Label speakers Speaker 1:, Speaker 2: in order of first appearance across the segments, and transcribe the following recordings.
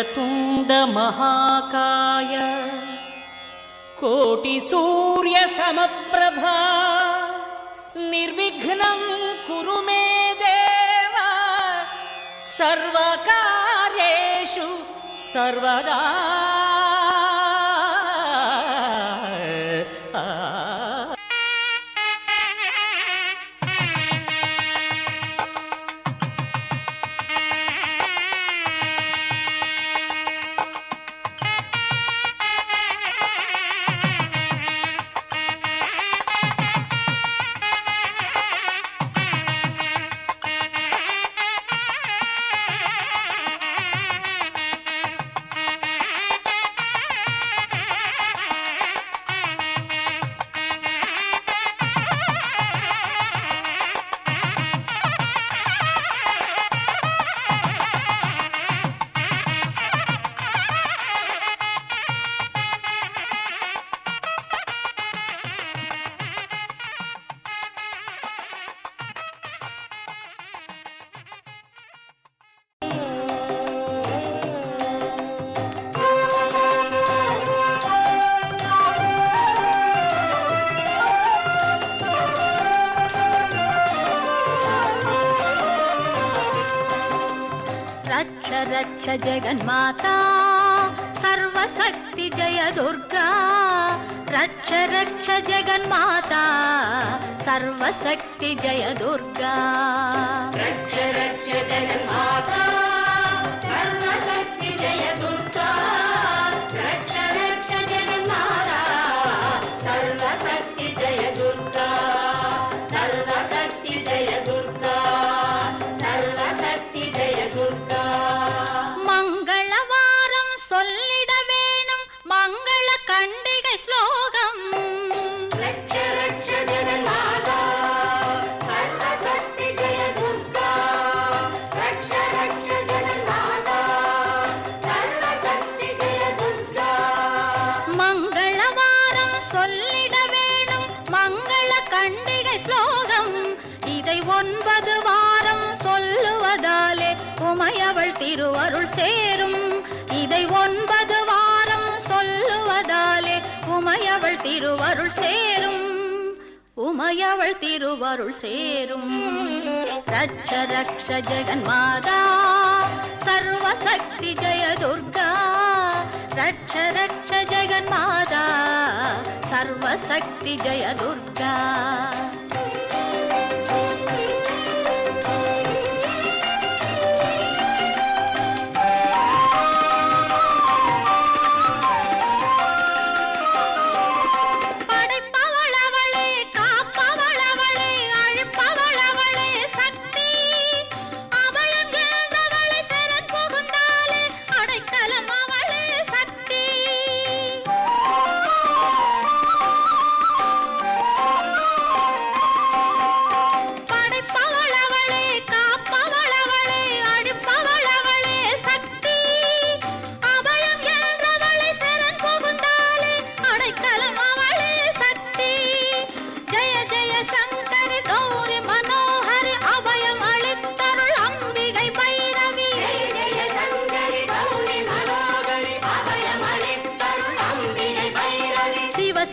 Speaker 1: वक्रतुण्ड महाकाय कोटि सूर्य समप्रभा निर्विघ्नं कुरु मे देव सर्वकार्येषु सर्वदा।
Speaker 2: रक्ष जगन्माता सर्वशक्ति जय दुर्गा। रक्ष रक्ष जगन्माता सर्वशक्ति जय दुर्गा। रक्ष रक्ष जगन्माता सर्वशक्ति जय दुर्गा। रक्ष रक्ष जगन्माता सर्वशक्ति जय दुर्गा। सर्वशक्ति जय दुर्गा। सर्वशक्ति जय दुर्गा। श्लोकम रक्ष रक्ष जगन्माता सर्वशक्ति जय दुर्गा। रक्ष रक्ष जगन्माता सर्वशक्ति जय दुर्गा। मंगलवारम சொல்லிட வேணும் மங்கள கண்டிகை ஸ்லோகம். இதை 9 வாரம் சொல்லுவதாலே உமையவள் திருவருள் சேரும். இதை 9 வாரம் சொல்லுவதாலே உமையவள் திருவருள் சேரும். உமையவள் திருவருள் சேரும். ரக்ஷ ரக்ஷ ஜெகன்மாதா சர்வசக்தி ஜெய துர்கா. ரக்ஷ ரக்ஷ ஜெகன்மாதா சர்வசக்தி ஜெய துர்கா.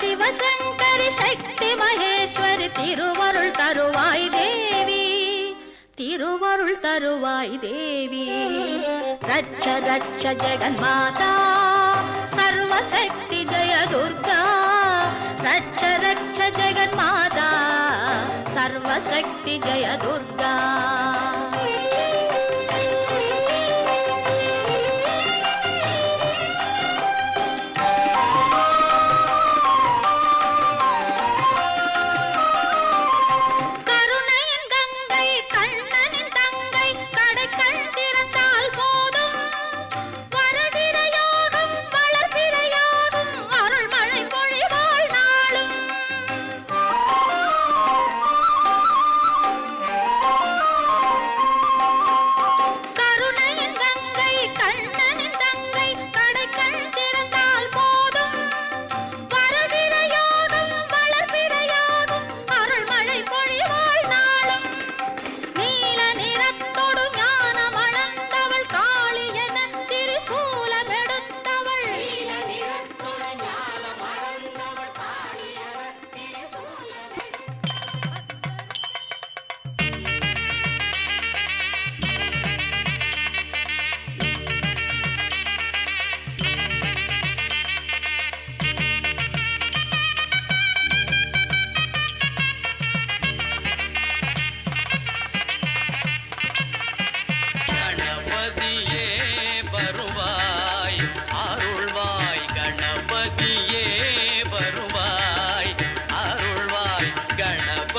Speaker 2: சிவசங்கரி சக்தி மகேஸ்வரி திருவருள் தருவாய் தேவி. திருவருள் தருவாய் தேவி. ரட்ச ரட்ச ஜெகன்மாதா சர்வசக்தி ஜெய துர்கா. ரட்ச ரட்ச ஜெகன்மாதா சர்வசக்தி ஜெய துர்கா.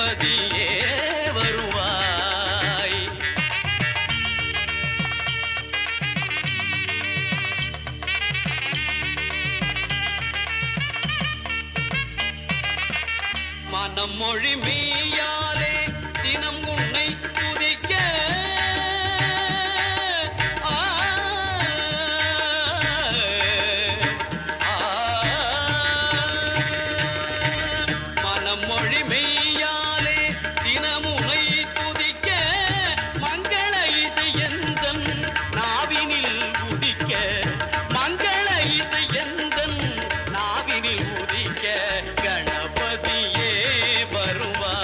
Speaker 3: கணபதியே வருவாய். மனம் மொழி மெய்யாலே தினம் உன்னை துதிக்க மனம் மொழி மெய்யாலே தினமுனை துதிக்க மங்கள இசை எந்தன் நாவினில் உதிக்க மங்கள இசை எந்தன் நாவினில் உதிக்க கணபதியே வருவாய்.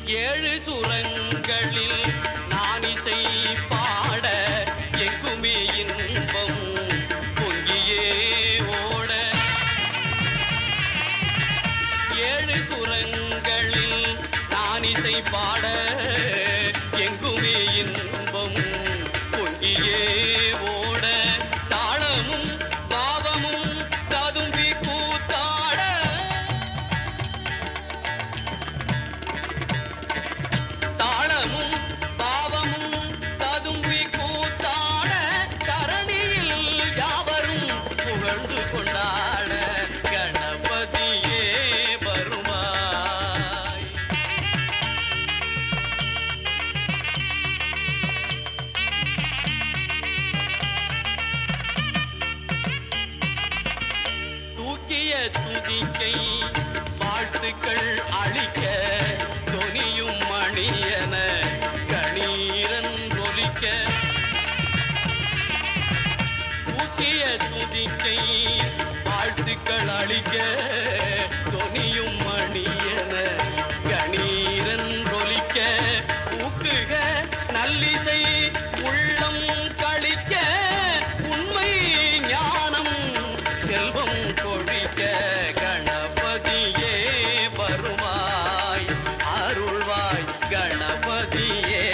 Speaker 3: ஏழு சுரங்களில் நான் இசை பாட எங்குமே இன்பம் பொங்கியே ஓட. ஏழு சுரங்களில் நான் இசை பாட எங்குமே இன்பம் பொங்கியே ஓட. தாளமும் பாவமும் ததும்பி கூத்தாட தாளமும் பாவமும் ததும்பி கூத்தாட தரணியில் யாவரும் புகழ்ந்து கொண்டாட கணபதியே வருவாய். தூக்கிய துதிக்கை வாழ்த்துக்கள் அளிக்க தொனியும் மணியன கணீரன் ஒலிக்க. தூக்கிய துதிக்கை வாழ்த்துக்கள் அளிக்க தொனியும் மணியன கணீரன் ஒலிக்க. ஊக்குக நல்லிசை உள்ளம் கழிக்க உண்மை ஞானம் செல்வம் கொழிக்க கணபதியே வருவாய் அருள்வாய் கணபதியே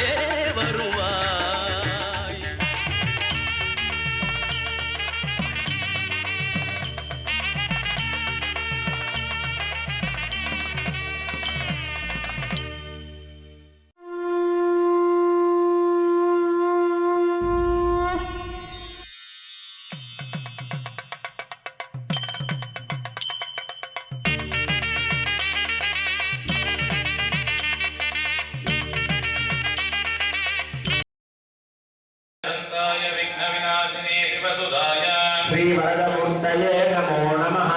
Speaker 3: வருவாய்.
Speaker 4: श्रीवरदमूर्तये नमो नमः.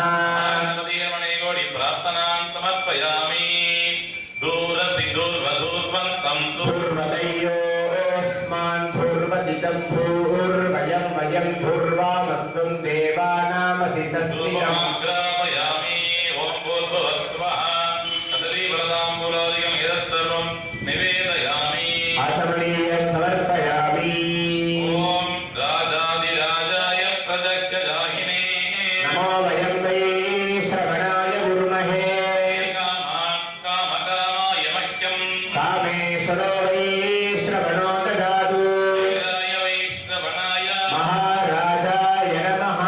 Speaker 4: पूर्वदैयोऽस्मान् पूर्वदिदं पूर्वयं वयं पूर्वामस्तुं देवानामसि सस्मितम्. आचमनीयं समर्पयामि. नमो वयं वै श्रवणाय गुरुमहे. कामेश्वरो वै श्रवणो ददातु. महाराजाय नमः.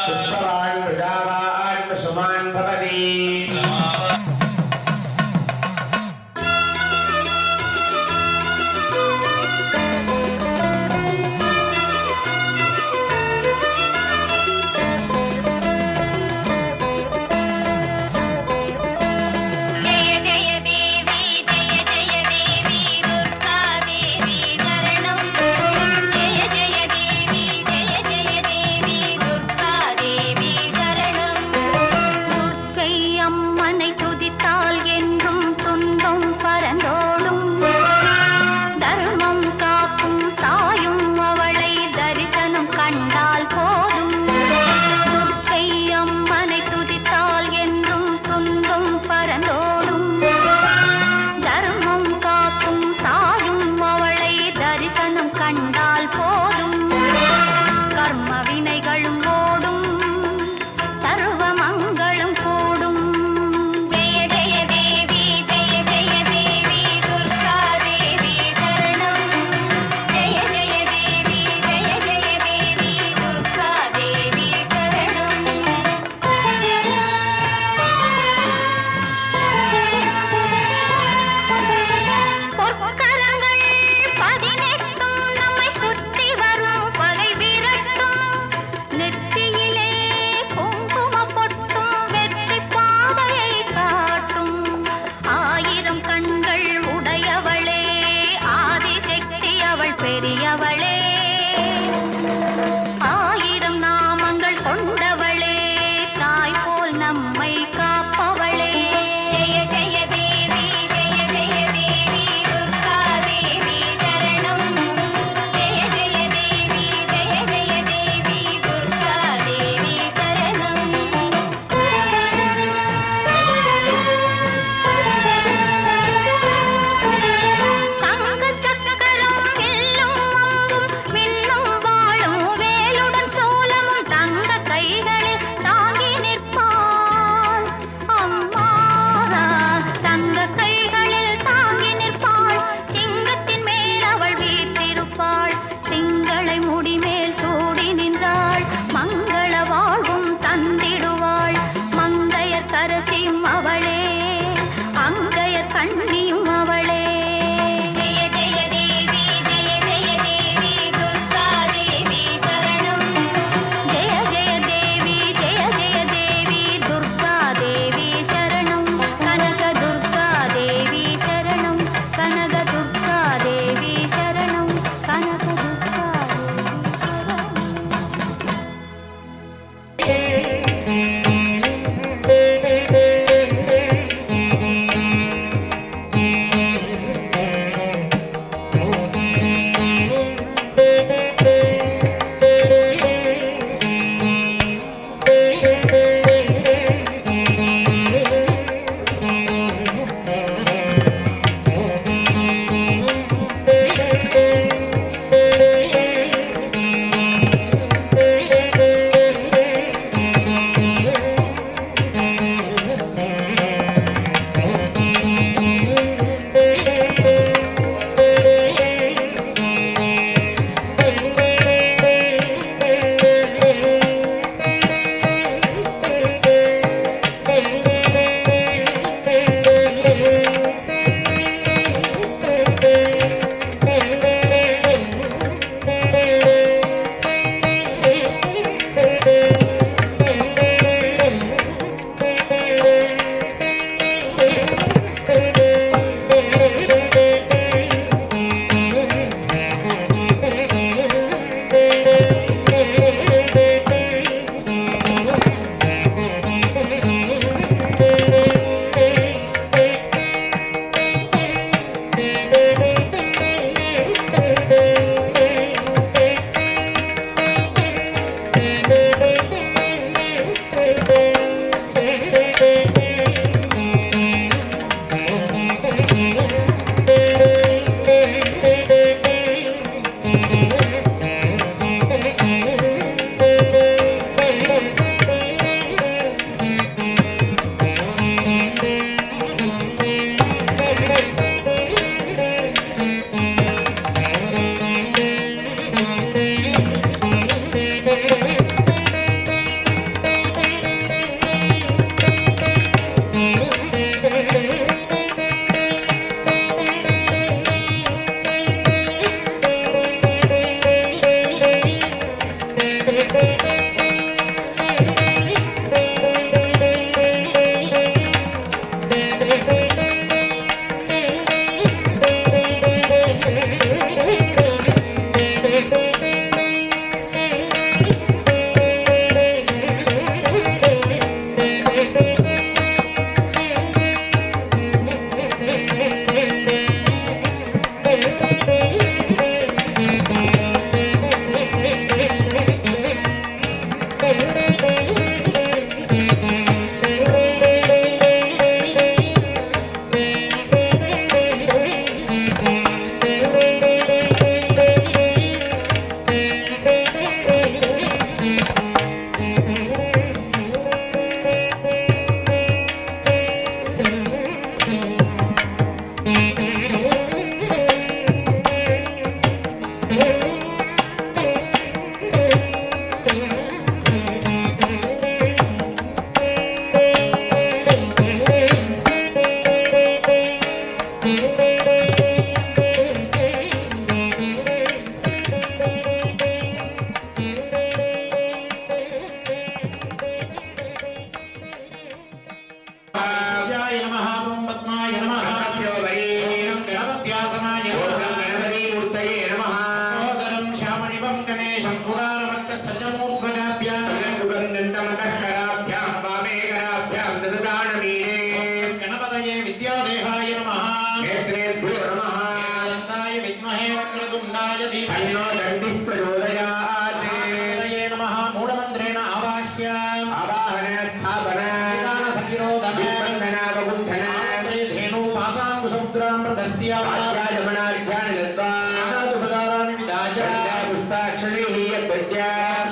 Speaker 4: पुष्पवान् प्रजावान् पशुमान् भवति.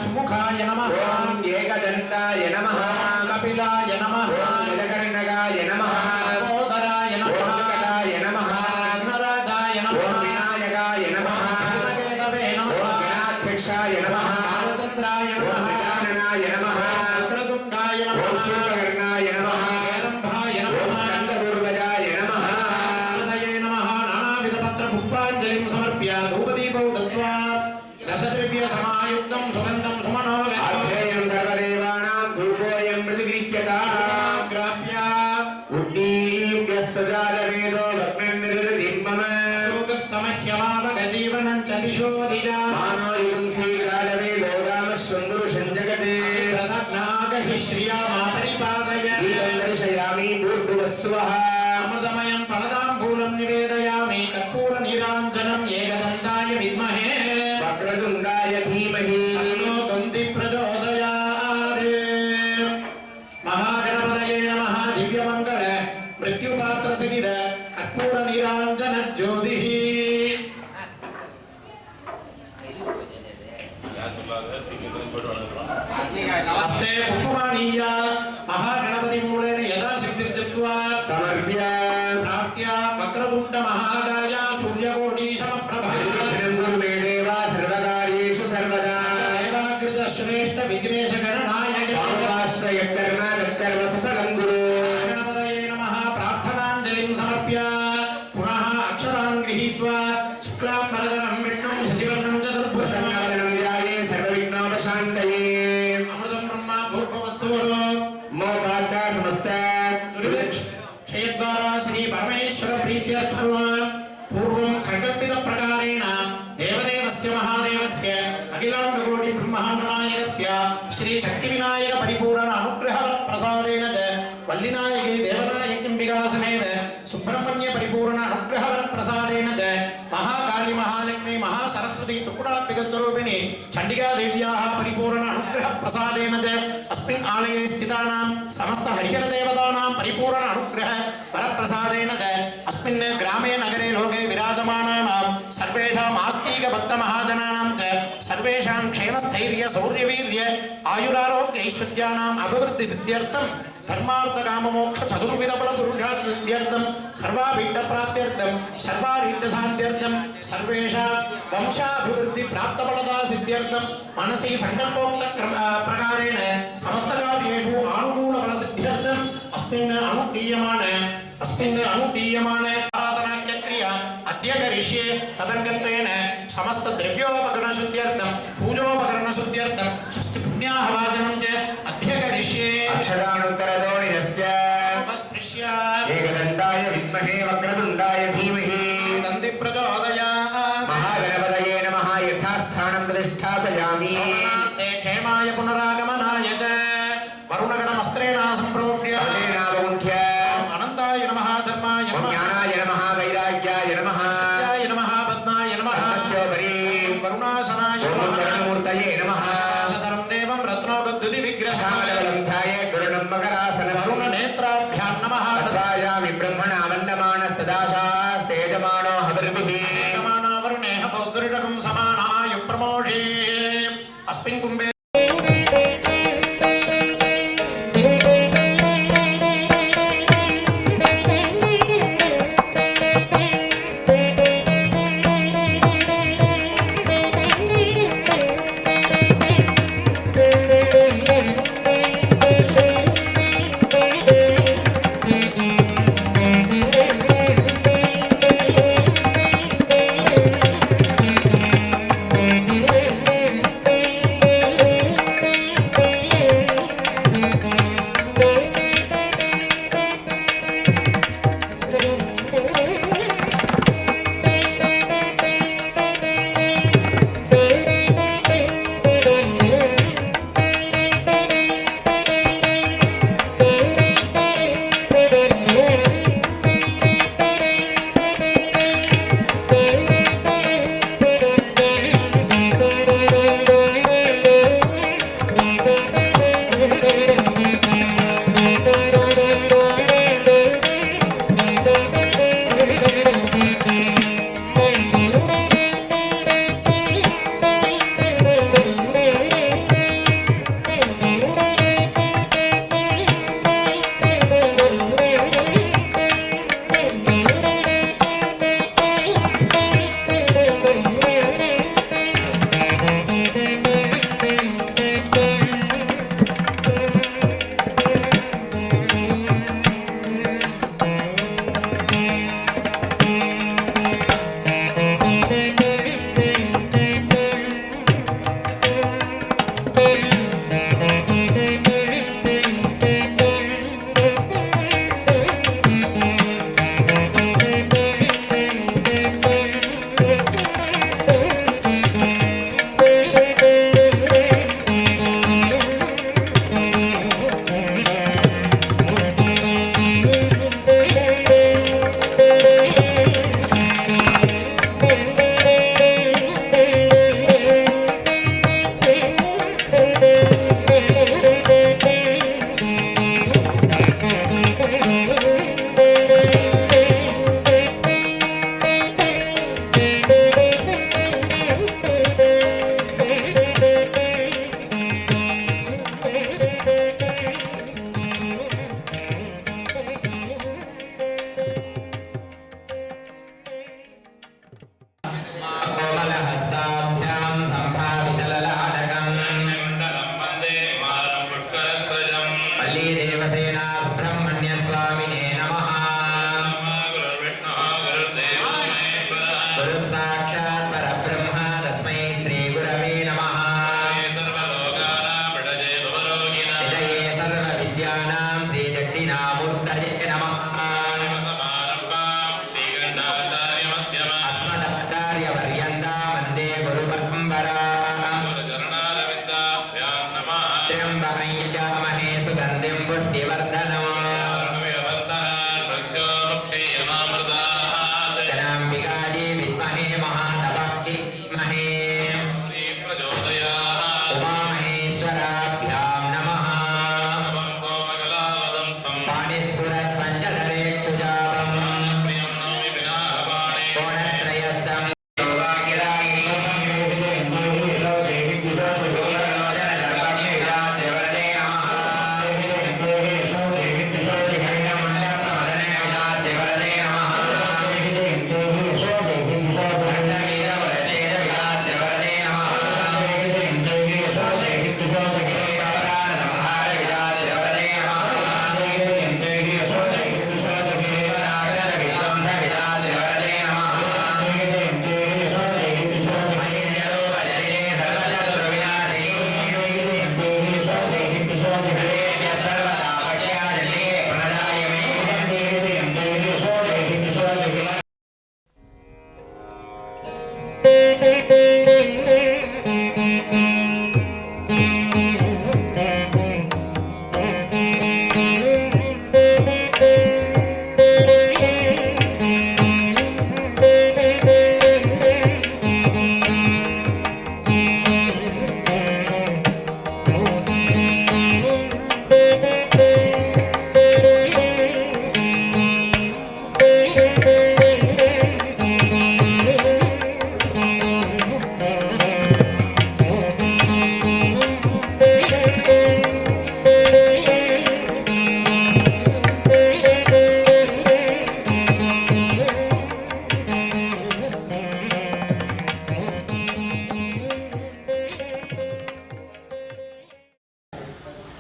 Speaker 4: सुमुखाय नमः ओम एकदंताय नमः कपिलाय नमः जलकर्णकाय नमः ओदराय नमः कटाय नमः विघ्नराजाय नमः विनायकाय नमः केतवे नमः गणाध्यक्षाय नमः चंद्राय नमः गजाननाय नमः वक्रतुंडाय नमः शूर्पकर्णाय नमः हेरम्भाय नमः स्कन्दपूर्वजाय नमः हृदये नमः नानाविधपत्रपुष्पाञ्जलिं समर्प्य धूपदीपौ दत्त्वा दशद्रव्य समायुक्तं सुगन्धं सुमनोहरं सर्वदेवानां धूपोऽयं प्रतिगृह्यताः ग्राह्य उद्दीप्य सदावेदो भक्तिर्निर्दिमम शोकस्तमह्यमावगजीवनं च दिशो दिजा मानोयुं श्रीकालवेदो रामश्वन्दुषं जगते प्रदग्नागहि श्रिया मापरिपादय दर्शयामि भूर्भुवस्वः अमृतमयं फलदाम्बूलं निवेदयामि कर्पूरनीराञ्जनं एकदन्ताय विद्महे वक्रतुण्डाय धीमहि तन्नो दन्ति प्रचोदयात् महागणपतये नमः दिव्यमङ्गल मृत्युपात्रसहित कर्पूरनीराञ्जन ज्योतिः नमस्ते पुष्पमाणीय महागणपति मूलेन यथाशक्तिर्जत्वा समर्प्य प्राप्य वक्रतुण्ड महाकाय सूर्यकोटि समप्रभा गुरुमे देवा सर्वकार्येषु सर्वदा देवाकृत श्रेष्ठ विघ्नेश गणनायक सर्वाश्रय कर्म तत्कर्म सफलं गुरु गणपतये नमः प्रार्थनाञ्जलिं समर्प्य पुनः अक्षरान् गृहीत्वा शुक्लाम्बरधरं विष्णुं शशिवर्णं चतुर्भुजं ध्याये सर्वविघ्नोपशान्तये अमृतं ब्रह्मा भूर्भुवस्सुवरो मोक्षदा समस्त दुर्विक्षयद्वारा श्री परमेश्वर प्रीत्यर्थं पूर्वं संकल्पित प्रकारेण देवदेवस्य महादेवस्य अखिलाण्डकोटि ब्रह्माण्डनायकस्य श्री शक्तिविनायक परिपूर्ण अनुग्रह प्रसादेन वल्लिनायकी देवनायकीम्बिका समेत सुब्रह्मण्य परिपूर्ण अनुग्रह प्रसादेन महाकाली महालक्ष्मी महासरस्वती त्रिपुरात्मिकस्वरूपिणी चण्डिका देव्याः परिपूर्ण अनुग्रह प्रसादेन अस्मिन् आलये स्थितानां समस्त हरिहर देवतानां परिपूर्ण अनुग्रह वरप्रसादेन अस्मिन् ग्रामे नगरे लोके विराजमानानां सर्वेषाम् आस्तिक भक्त महाजनानां च सर्वेषां क्षेमस्थैर्य शौर्यवीर्य आयुरारोग्य ऐश्वर्याणाम् अभिवृद्धि सिद्ध्यर्थं धर्मार्थ काम मोक्ष चतुर्विध फल पुरुषार्थं सर्वाभीष्ट प्राप्त्यर्थं सर्वारीष्ट शान्त्यर्थं सर्वेषां वंशाभिवृद्धि प्राप्त फलदा सिद्ध्यर्थं मनसि संकल्पोक्त प्रकारेण समस्त कार्येषु अनुकूल फल सिद्ध्यर्थं अस्मिन् अनुदीयमान आराधनाक्रिया अद्य करिष्ये तदङ्गत्वेन समस्त द्रव्योपकरण शुद्ध्यर्थं पूजोपकरण शुद्ध्यर्थं स्वस्ति पुण्याहवाचनं च अध्यकरिष्ये
Speaker 5: अक्षरानुत्तरदोणिरस्य
Speaker 4: उपस्पृश्य
Speaker 5: एकदन्ताय विद्महे वक्रतुण्डाय धीमहि
Speaker 4: तन्ति प्रचोदयात्
Speaker 5: महागणपतये नमः यथास्थानं प्रतिष्ठापयामि
Speaker 4: ते क्षेमाय पुनरागमनाय च वरुणगणमस्त्रेण सम्प्रोक्ष्य
Speaker 5: अनेनावमुख्य
Speaker 4: अनन्ताय नमः धर्माय नमः
Speaker 5: ज्ञानाय नमः वैराग्याय नमः
Speaker 4: सत्याय नमः पद्माय नमः
Speaker 5: तस्योपरि
Speaker 4: करुणासनाय
Speaker 5: ओम
Speaker 4: नमः
Speaker 5: करुणमूर्तये नमः
Speaker 4: सदरं देवं रत्नोदुद्युतिविग्रहाय
Speaker 5: श्यामलवलं ध्याये गरुडं मकरासनं
Speaker 4: वरुणनेत्राभ्यां नमः
Speaker 5: तथायामि ब्रह्मणा वन्दमानस्तदाशास्तेजमानो हविर्भिः
Speaker 4: समानो वरुणेह बौद्धरिडकं समानाय प्रमोषे अस्मिन् कुम्भे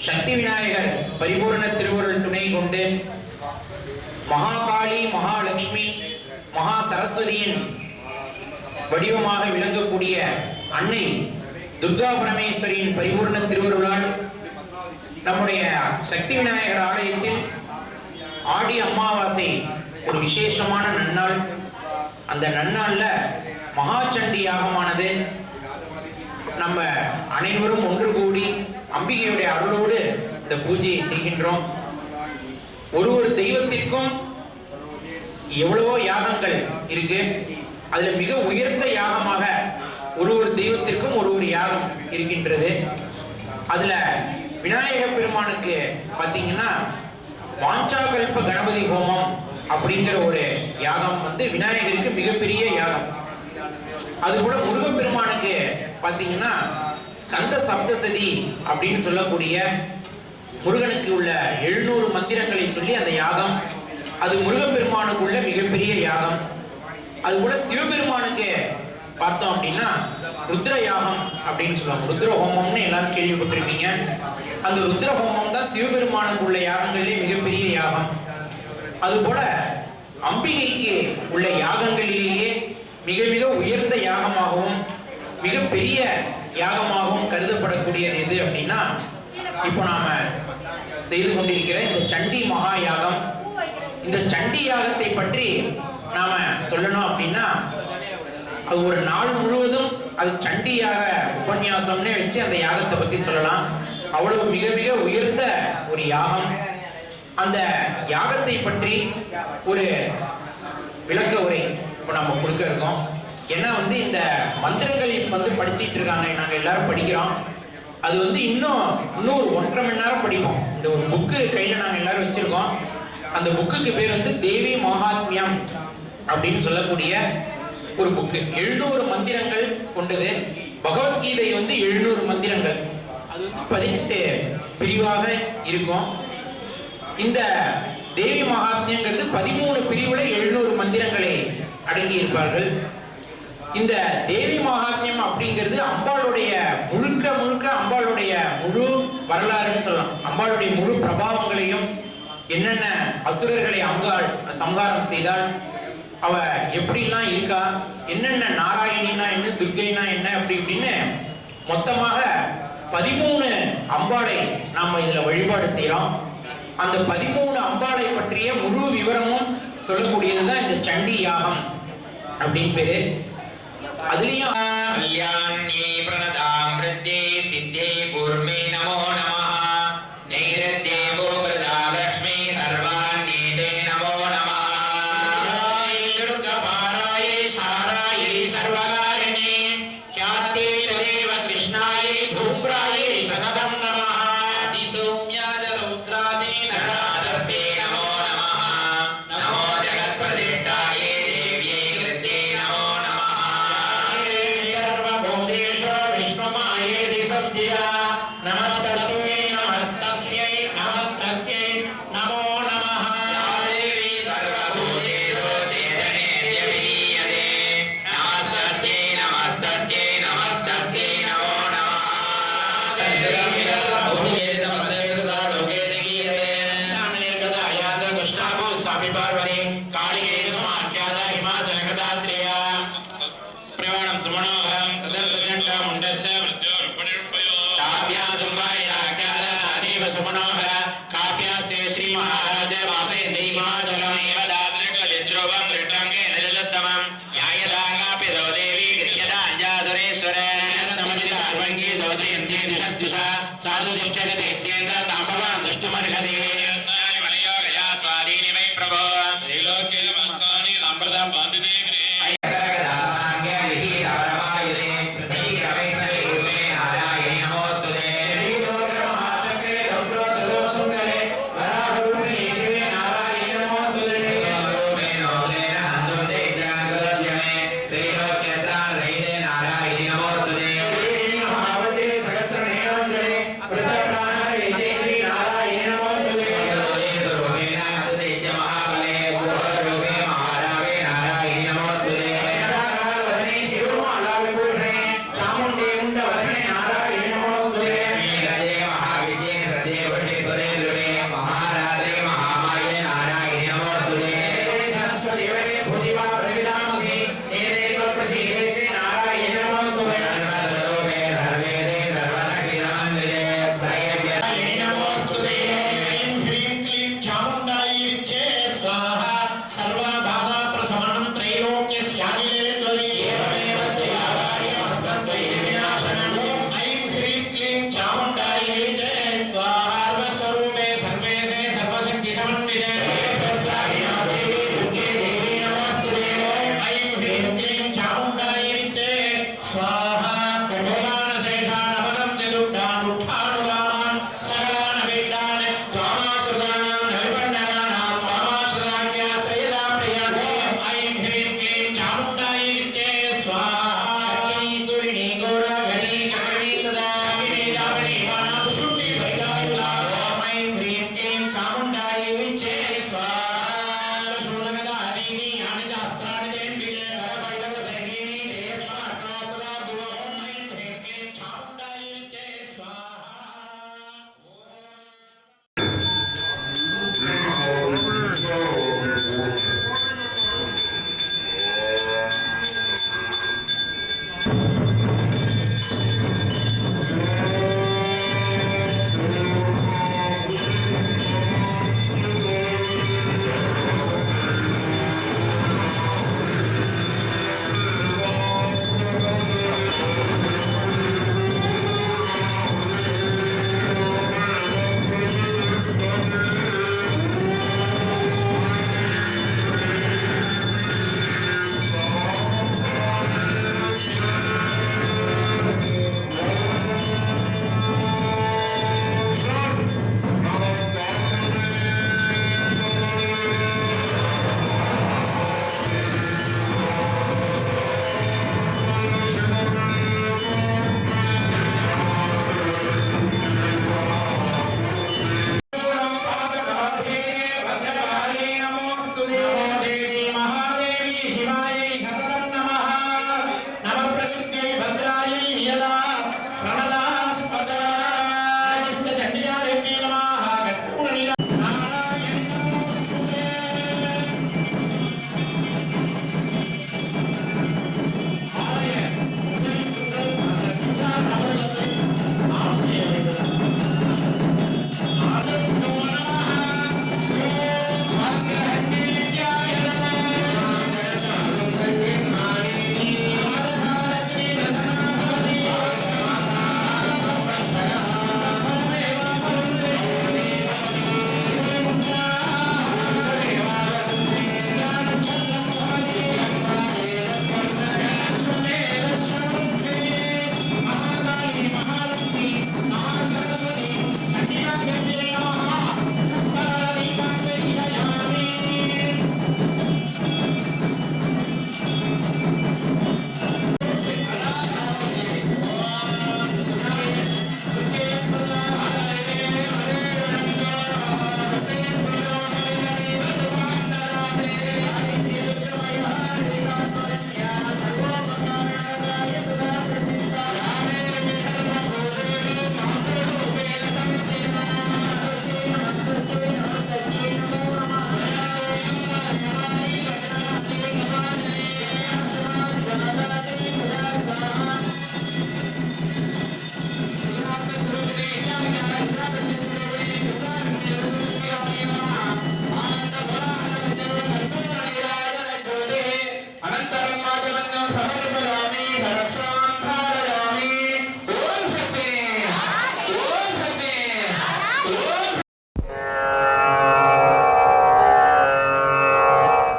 Speaker 6: சக்தி விநாயகர் பரிபூரண திருவருள் துணை கொண்டு மகாகாளி, மகாலட்சுமி, மகா சரஸ்வதியின் வடிவமாக விளங்கக்கூடிய அன்னை துர்கா பரமேஸ்வரியின் பரிபூர்ண திருவருளால் நம்முடைய சக்தி விநாயகர் ஆலயத்தில் ஆடி அமாவாசை ஒரு விசேஷமான நன்னாள். அந்த நன்னாள்ல மகாச்சண்டி யாகமானது நம்ம அனைவரும் ஒன்று கூடி அம்பிகையுடைய அருளோடு இந்த பூஜையை செய்கின்றோம். ஒரு தெய்வத்திற்கும் எவ்வளவோ யாகங்கள் இருக்கு. அதுல மிக உயர்ந்த யாகமாக ஒரு தெய்வத்திற்கும் ஒரு யாகம் இருக்கின்றது. அதுல விநாயக பெருமானுக்கு பாத்தீங்கன்னா வாஞ்சாகல்ப கணபதி ஹோமம் அப்படிங்கிற ஒரு யாகம் விநாயகருக்கு மிகப்பெரிய யாகம். அதுபோல முருகப்பெருமானுக்கு பாத்தீங்கன்னா ஸ்கந்த சப்தசதி அப்படின்னு சொல்லக்கூடிய முருகனுக்கு உள்ள 700 மந்திரங்களை சொல்லி அந்த யாகம், அது முருகப்பெருமானுக்கு உள்ள மிகப்பெரிய யாகம். அதுபோல சிவபெருமானுக்கு பார்த்தோம் அப்படின்னா ருத்ர யாகம் அப்படின்னு சொல்லுவாங்க. ருத்ர ஹோமம்னு எல்லாரும் கேள்விப்பட்டிருப்பீங்க. அந்த ருத்ர ஹோமம் தான் சிவபெருமானுக்கு உள்ள யாகங்களிலே மிகப்பெரிய யாகம். அதுபோல அம்பிகைக்கு உள்ள யாகங்களிலேயே மிக மிக உயர்ந்த யாகமாகவும் மிகப்பெரிய யாகமாகவும் கருதப்படக்கூடியது எது அப்படின்னா, இப்போ நாம செய்து கொண்டிருக்கிற இந்த சண்டி மகா யாகம். இந்த சண்டி யாகத்தை பற்றி நாம சொல்லணும் அப்படின்னா அது ஒரு நாள் முழுவதும் அது சண்டியாக உபன்யாசம்னே வச்சு அந்த யாகத்தை பத்தி சொல்லலாம். அவ்வளவு மிக மிக உயர்ந்த ஒரு யாகம். அந்த யாகத்தை பற்றி ஒரு விளக்க உரை இப்போ நம்ம கொடுக்க இருக்கோம். ஏன்னா இந்த மந்திரங்கள் படிச்சிட்டு இருக்காங்க, நாங்க எல்லாரும் படிக்கிறோம். அது இன்னும் ஒரு 1.5 மணி நேரம் படிப்போம். இந்த ஒரு புக்கு கையில நாங்க எல்லாரும் வச்சிருக்கோம். அந்த புக்குக்கு பேர் தேவி மகாத்மியம் அப்படின்னு சொல்லக்கூடிய ஒரு புக்கு. 700 மந்திரங்கள் கொண்டது. பகவத்கீதை 700 மந்திரங்கள். அது 18 பிரிவாக இருக்கும். இந்த தேவி மகாத்மியங்கிறது 13 பிரிவுல 700 மந்திரங்களை அடங்கி இருப்பார்கள். இந்த தேவி மகாத்மியம் அப்படிங்கிறது அம்பாளுடைய முழுக்க அம்பாளுடைய முழு வரலாறுன்னு சொல்லலாம். அம்பாளுடைய முழு பிரபாவங்களையும், என்னென்ன அசுரர்களை அம்பாள் சம்ஹாரம் செய்தால், அவ எப்படிலாம் இருக்கா, என்னென்ன நாராயணினா என்ன, துர்கைனா என்ன, அப்படி இப்படின்னு மொத்தமாக 13 அம்பாளை நாம இதுல வழிபாடு செய்யறோம். அந்த 13 அம்பாளை பற்றிய முழு விவரமும் சொல்லக்கூடியதுதான் இந்த சண்டி யாகம் அப்படின்னு பேரு. அதுலயும்
Speaker 5: கல்யாண்யே பிரணதாம் விருத்தே சித்தே குர்மே நமோ நமஹ நைரத்யே கோபிரதா லக்ஷ்மி சர்வாண்யே தே நமோ நமஹ துர்காபாராயே சாராயே சர்வகாரிணே க்யாத்தே தேவ கிருஷ்ணாயே தூம்ராயே சததம் நமஹ அதிசௌம்யாத ருத்ராதே நராசஸ்யே நமோ நமஹ நமோ ஜகத்பிரதிஷ்டாயே தேவ்யே கிருத்தே நமோ நமஹ सर्वभूतेषु विश्वमायेति संस्थिता नमस्तस्यै नमस्तस्यै नमस्तस्यै नमो नमः देवी सर्वभूतेषु चेतनेत्य विलीयते नमस्तस्यै नमस्तस्यै नमस्तस्यै नमो नमः सर्वभूतेषु मद्देवता लोके निगीयते स्नाननिर्गतायात दुष्टाभू स्वामी पार्वती कालिके समाख्याता हिमाचलगता श्रिया प्रवाणं सुमनोहरं तदर्शजण्ड मुण्डस्य काव्या संवायाख्यात अतीव सुमनोहर काव्यास्य श्री महाराज वासेन्द्री हिमाचलमेव दाद्रिकलिद्रुवं ऋटङ्गेन जलत्तमं ध्यायदाङ्गापि दो देवी गृह्यदाञ्जाधुरेश्वर नमजितार्वङ्गी दोदयन्ती निषद्युषा साधु दिष्टगतेत्येन्द्र ताम्बवान् दुष्टमर्हति मनयोगया स्वाधीनि वै प्रभो त्रैलोक्ये मन्तानि सम्प्रदं बान्धिते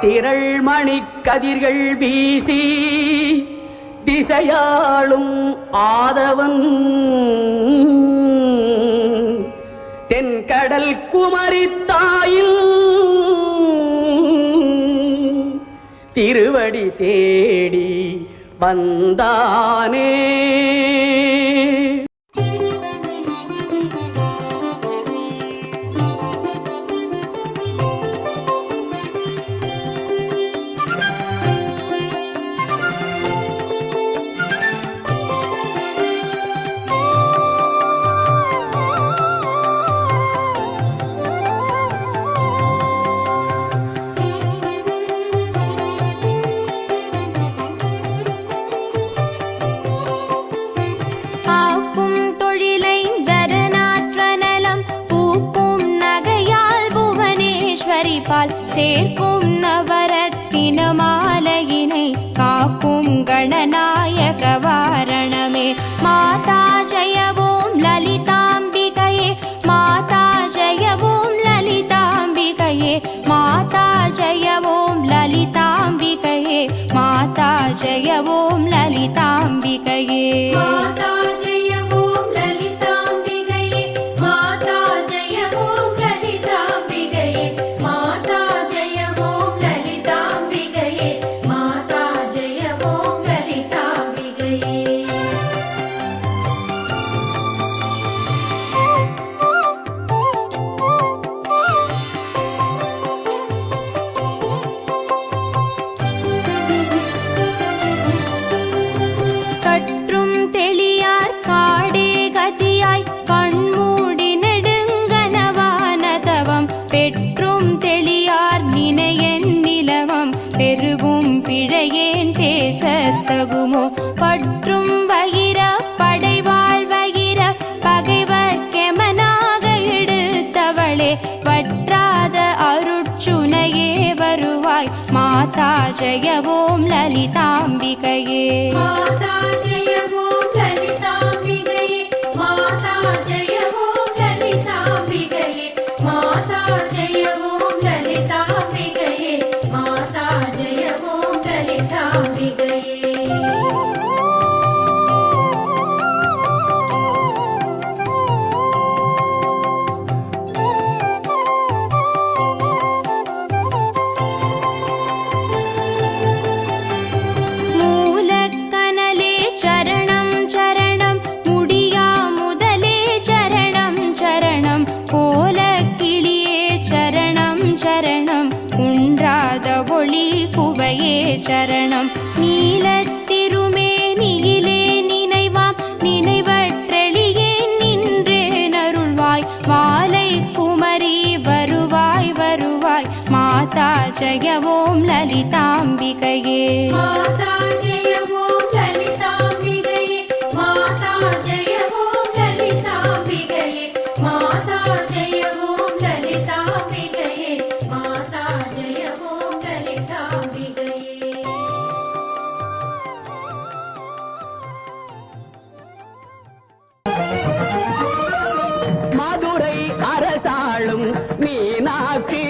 Speaker 7: திரள்மணி கதிர்கள் வீசி திசையாளும் ஆதவன் தென்கடல் குமரித்தாயில் திருவடி தேடி வந்தானே.
Speaker 2: சேர்க்கும் நவரத்தின மாலையினை காக்கும் கணநாயக வாரணமே. மாதா ஜெயவோம் லலிதாம்பிகையே, மாதா ஜெயவோம் லலிதாம்பிகையே, மாதா ஜெயவோம் லலிதாம்பிகையே, மாதா ஜெயவோம் லலிதாம்பிகையே. மாதா ஜெயவோம் லலிதாம்பிகையே, மாதா ஜெயவோம் லலிதாம்பிகையே, மாதா ஜெயவோம் லலிதாம்பிகையே, மாதா ஜெயவோம் லலிதாம்பிகையே. கற்றும் தெளியார் காடே கதியாய் கண்மூடி நெடுங்கனவானதவம் பெற்றும் தெளியார் நினையன் நிலவம் பெருகும் பிழையேன் பேசத்தகுமோ. பற்றும் வகிர படைவாழ் வகிர பகைவர்க்கெமனாக எடுத்தவளே, வற்றாத அருட்சுனையே வருவாய் மாதா ஜெயவோம் லலிதாம்பிகையே. மாதா ஜெயவோம் லலிதாம்பிகையே, மாதா ஜெயவோம் லலிதாம்பிகையே, மாதா ஜெயவோம் லலிதாம்பிகையே, மாதா ஜெயவோம் லலிதாம்பிகையே. மூலக்கனலே சரணம் சரணம், முடியா முதலே சரணம் சரணம், கோலக்கிளியே சரணம் சரணம், குன்றாத ஒளி குவையே சரணம். நீலத்திருமேனியிலே நினைவாம் நினைவற்றெளியே நின்றே நருள்வாய், வாலை குமரி வருவாய் வருவாய் மாதா ஜெயவோம் லலிதாம்பிகையே. மாதா ஜெயவோம் லலிதாம்பிகையே, மாதா ஜெயவோம் லலிதாம்பிகையே, மாதா ஜெயவோம் லலிதாம்பிகையே, மாதா ஜெயவோம் லலிதாம்பிகையே.
Speaker 7: மதுரை அரசாளும் மீனாட்சி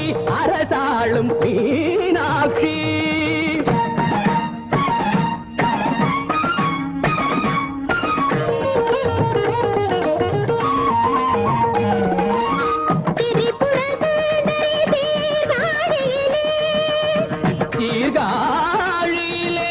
Speaker 7: மதுரை அரசாளும் மீனாட்சி சீர்காழியிலே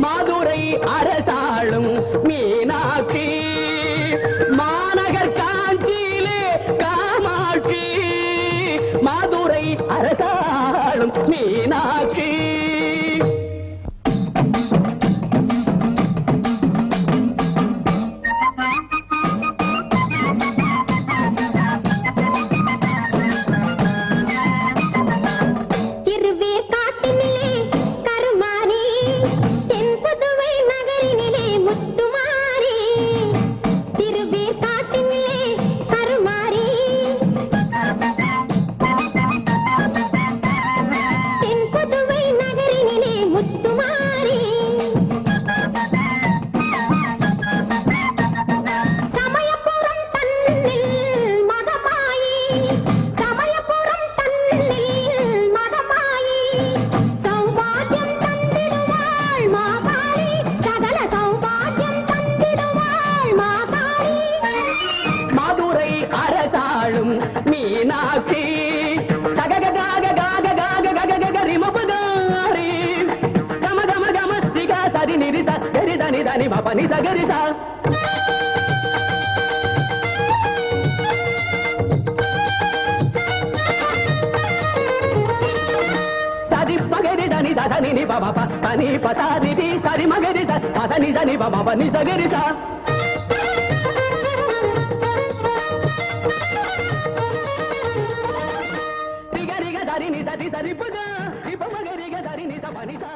Speaker 7: மதுரை அரசாளும் மீனாட்சி மாநகர் காஞ்சியிலே காமாட்சி மதுரை அரசாளும் மீனாட்சி மீனாட்சி சகக காக காக காக கக கக ரிமபதாரி கம கம கம ரிகா சரி நிரிச கரி தனி தனி மப நிச கரிசா சரி மகரி தனி தனி நி பப ப தனி பசாரி தி சரி மகரி த பசனி சனி பப ப நிச கரிசா ni sa ti sa ri pa ga ri pa ma ga ri ga da ri ni sa pa ni sa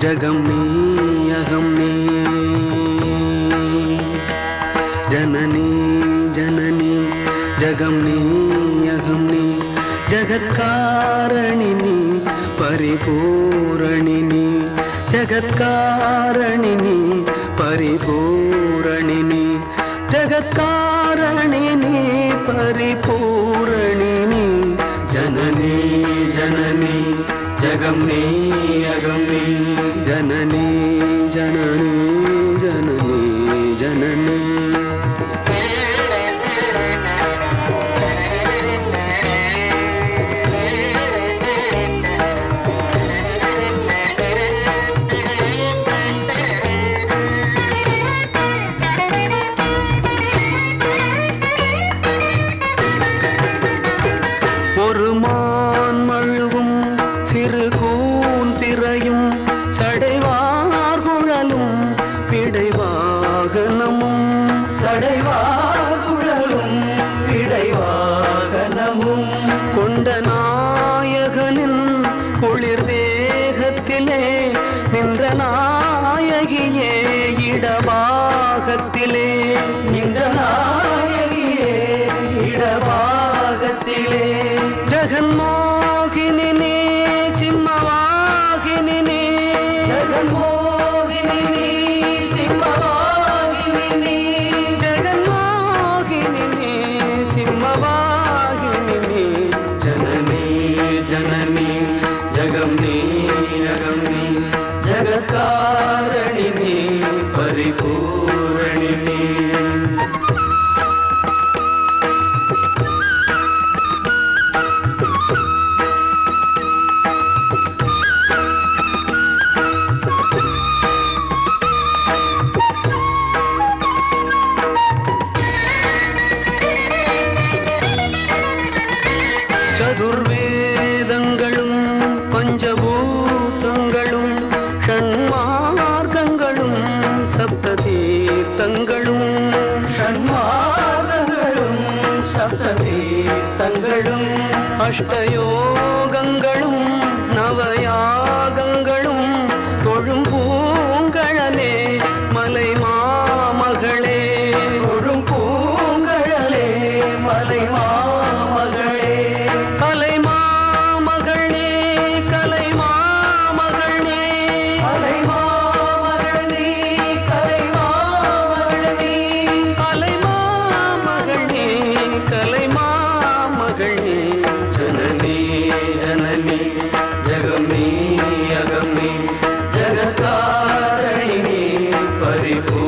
Speaker 8: जगम नी अहम नी जननी जननी जगम नी अहम नी जगत्कारणिनी परिपूरणिनी जगत्कारणिनी परिपूरणिनी जगत्कारणिनी परिपूरणिनी जननी जननी जगम नी अगम नी जननी जननी जननी जननी ஒரு மான் மழுவும் சிறு கூன் திரையும் சடை நாயகியே இடபாகத்திலே இந்த நாயகியே இடபாகத்திலே ஜெகன்மோகினி நீ சிம்மவாகினி நீ ஜெகன்மோகினி நீ சிம்மவாகினி நீ ஜெகன்மோகினி நீ சிம்மவாகினி நீ ஜனனி ஜனனி ஜகம் நீ அகம் நீ ஜகத்காரணி நீ பரிபூரணி நீ சதுர்வேதங்களும் பஞ்சபூதங்களும் ஷண்மார்க்கங்களும் சப்ததீர்த்தங்களும் ஷண்மார்க்கங்களும் சப்ததீர்த்தங்களும் அஷ்டயோகங்களும் நவயாகங்களும் தொழும் பூங்கழலே மலை மாமகளே தொழும் பூங்கழலே மலை மாமகளே கலைமாமகளே கலைமாமகளே கலைமாமகளே கலைமாமகளே கலைமாமகளே கலைமாமகளே ஜனனி ஜனனி ஜகமே அகமே ஜகத்காரணி பரிபூ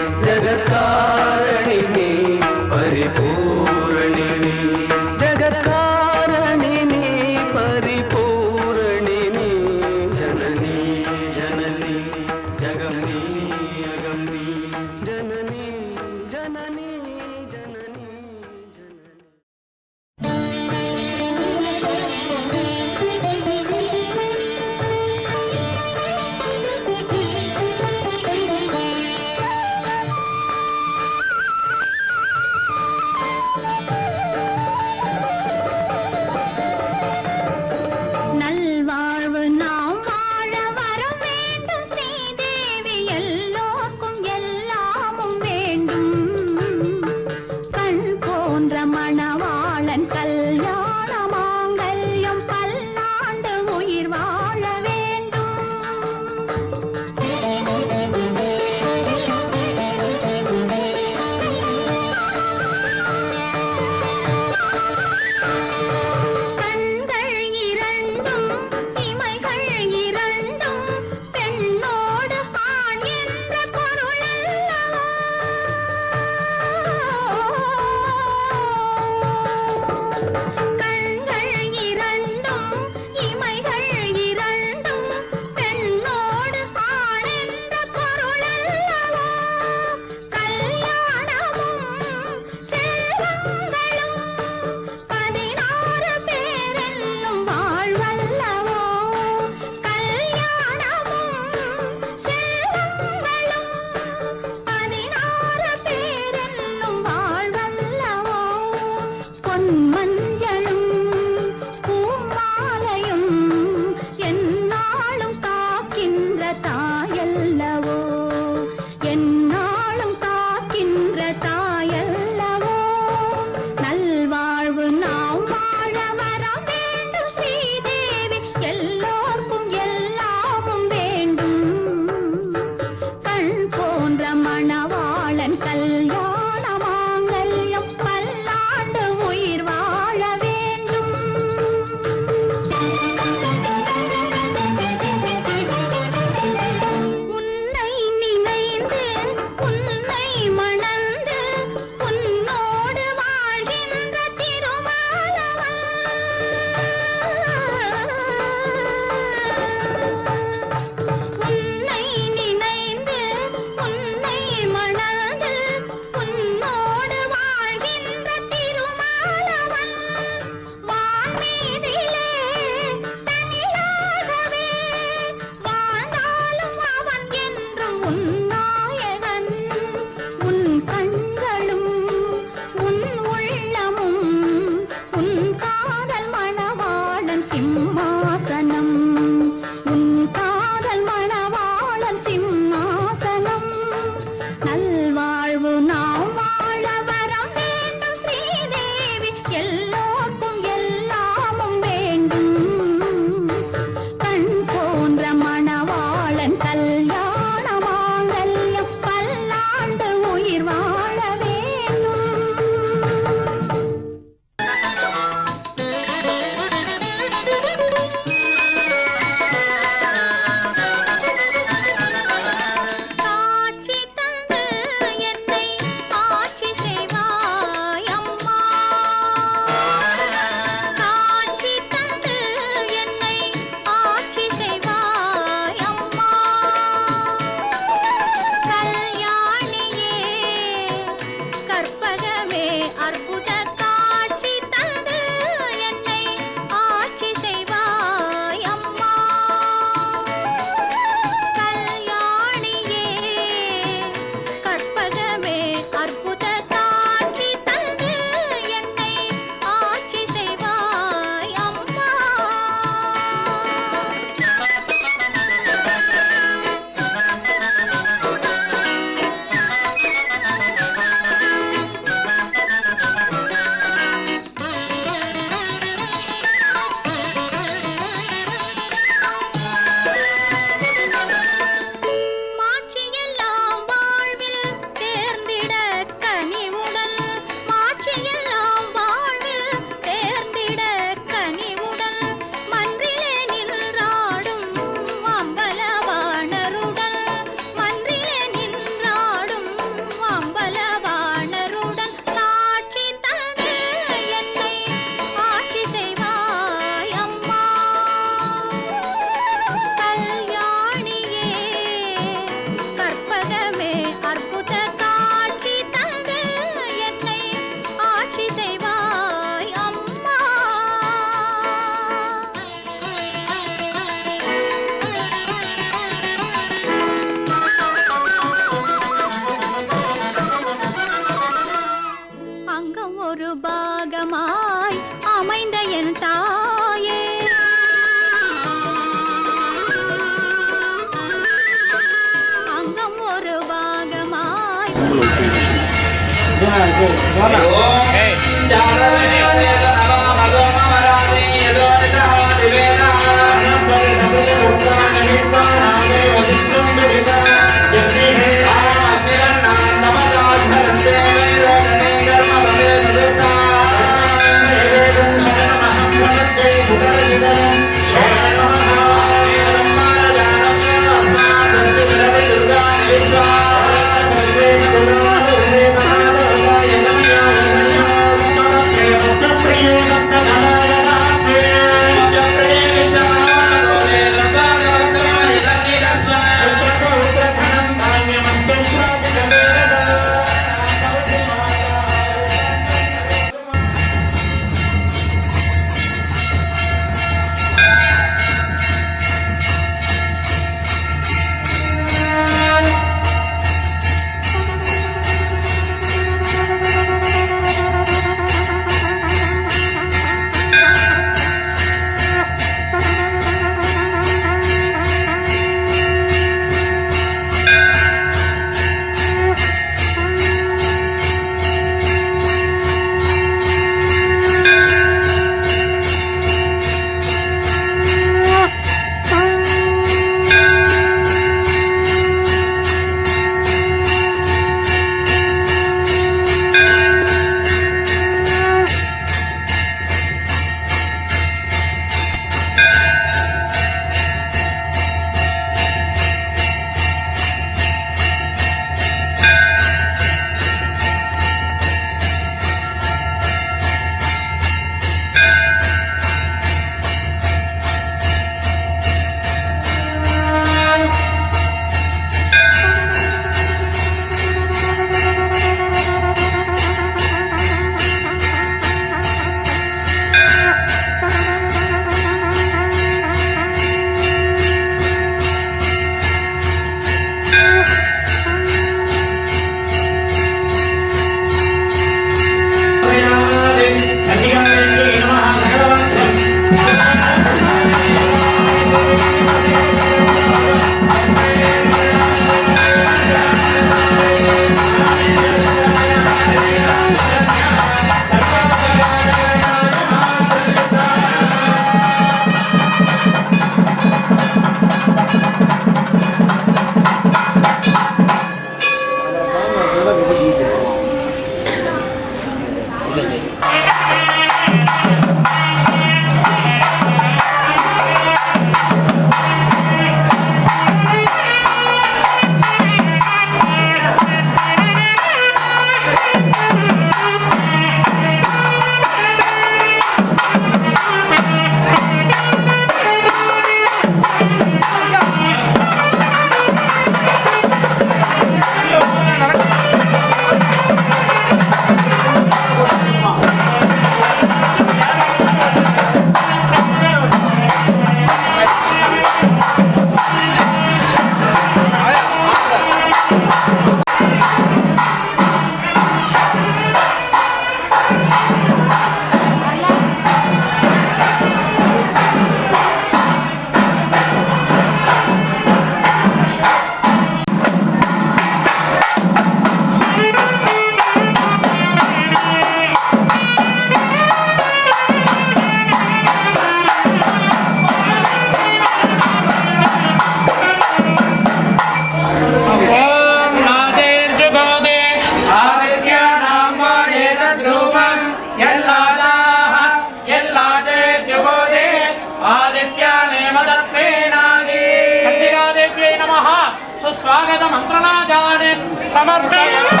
Speaker 9: स्वागत मंत्रनादाने समर्पयामि।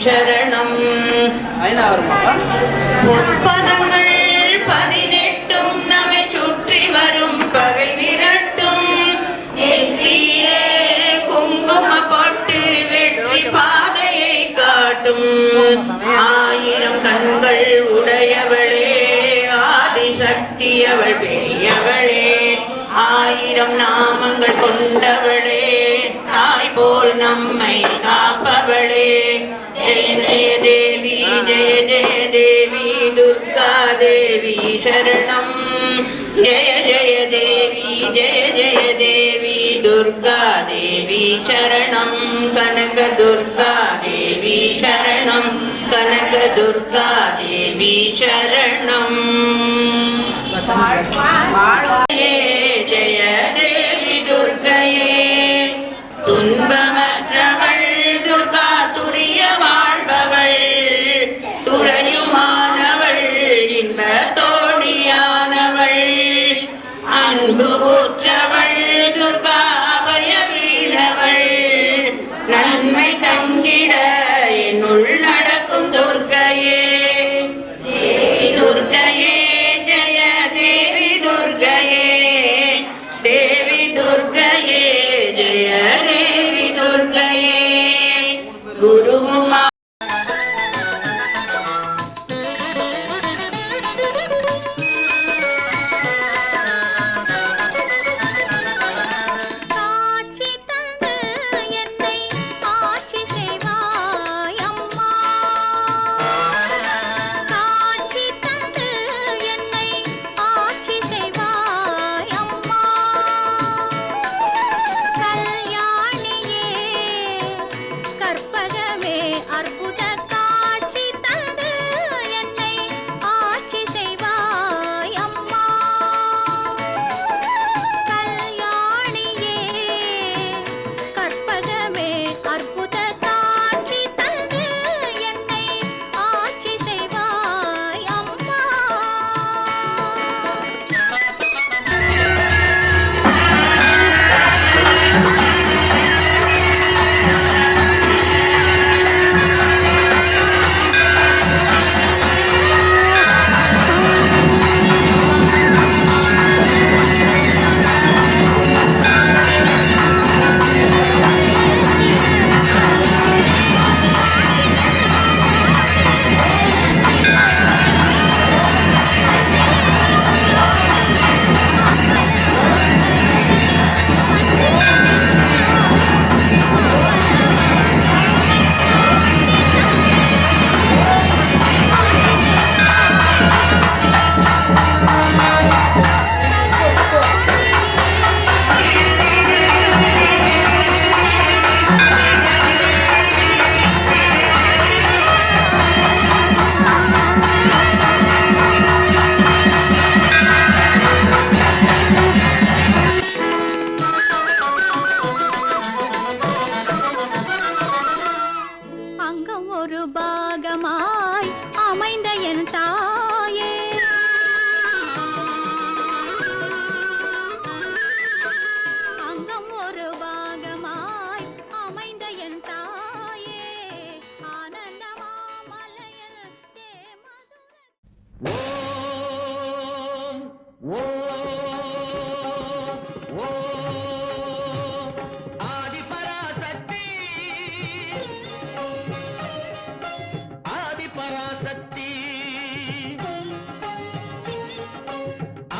Speaker 10: சரணம். முற்பதங்கள் 18 நம்மை சுற்றி வரும் பகை விரட்டும். நெற்றியே குங்கும போட்டு வெற்றி பாதையை காட்டும். 1000 கண்கள் உடையவளே ஆதிசக்தி அவள் பெரியவளே. 1000 நாமங்கள் கொண்டவளே தாய் போல் நம்மை காப்பவளே. ஜெய ஜெய தேவி ஜெய ஜெய தேவி துர்கா தேவி சரணம். ஜெய ஜெய தேவி ஜெய ஜெய தேவி துர்கா தேவி சரணம். கனக துர்கா தேவி சரணம். கனக துர்கா தேவி சரணம். ஜெய தேவி துர்கையே துன்பமற்றவள் துர்கா துரிய வாழ்பவள். துறையுமானவள் இன்ப தோணியானவள். அன்பு ஊற்றவள் துர்கா அபய வீழவள். நன்மை தங்கிட என்னுள் நடக்கும் துர்கையே. தேவி துர்கையே ஜெய தேவி துர்கையே. தேவி துர்கையே ஜெய தேவி துர்கையே. குருவுமா
Speaker 2: காட்சி தந்து என்னை ஆட்சி செய்வாய் அம்மா. காட்சி தந்து என்னை ஆட்சி செய்வாய் அம்மா. கல்யாணியே கற்பகமே அற்புத காட்சி தந்து என்னை ஆட்சி செய்வாய் அம்மா. கல்யாணியே கற்பகமே அற்புத காட்சி தந்து என்னை ஆட்சி செய்வாய் அம்மா. அங்கம் ஒரு பாகமாய் அமைந்த என் தாயே. அங்கம் ஒரு பாகமாய் அமைந்த என் தாயே. ஆனந்தமாமலையில் தேமதுர
Speaker 8: ஆதிபராசக்தி ஆதிபராசக்தி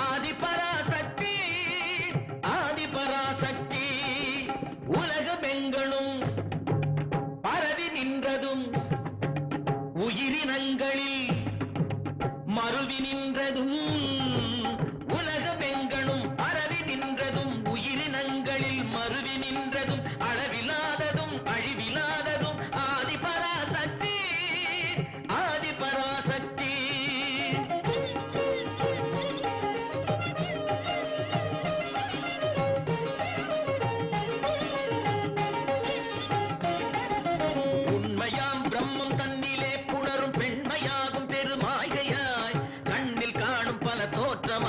Speaker 8: ஆதிபராசக்தி ஆதிபராசக்தி. உலகமெங்களும் பரவி நின்றதும் உயிரினங்களில் மருவி நின்றதும். உலகமெங்களும் பரவி நின்றதும் உயிரினங்களில் மருவி நின்றதும் அளவில்லாததும் அழிவில்லாததும் ஆதிபராசக்தி ஆதிபராசக்தி. உண்மையாம் பிரம்மம் தன்னிலே புணரும் பெண்மையாகும் பெருமாயையாய் கண்ணில் காணும் பல தோற்றம்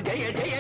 Speaker 7: ஜெய ஜெய